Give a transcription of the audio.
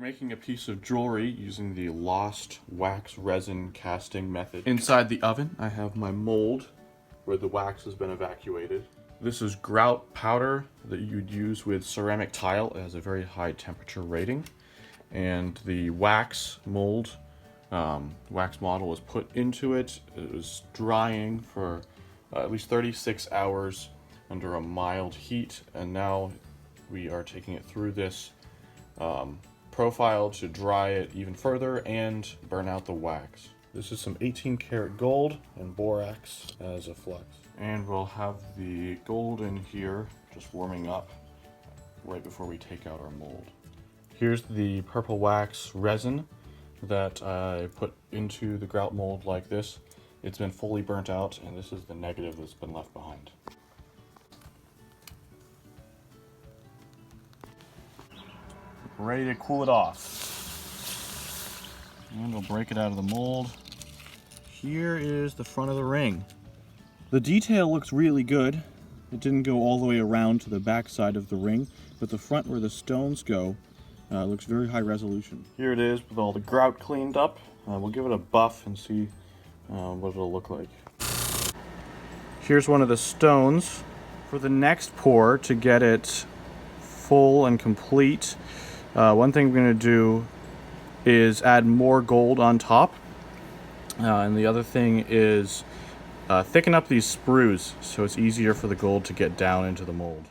We're making a piece of jewelry using the lost wax resin casting method. Inside the oven, I have my mold where the wax has been evacuated. This is grout powder that you'd use with ceramic tile. It has a very high temperature rating. And the wax mold, wax model was put into it. It was drying for at least 36 hours under a mild heat. And now we are taking it through this profile to dry it even further and burn out the wax. This is some 18 karat gold and borax as a flex. And we'll have the gold in here just warming up right before we take out our mold. Here's the purple wax resin that I put into the grout mold like this. It's been fully burnt out, and this is the negative that's been left behind. Ready to cool it off. And we'll break it out of the mold. Here is the front of the ring. The detail looks really good. It didn't go all the way around to the back side of the ring, but the front where the stones go looks very high resolution. Here it is with all the grout cleaned up. We'll give it a buff and see what it'll look like. Here's one of the stones. For the next pour, to get it full and complete, one thing we're going to do is add more gold on top, and the other thing is thicken up these sprues so it's easier for the gold to get down into the mold.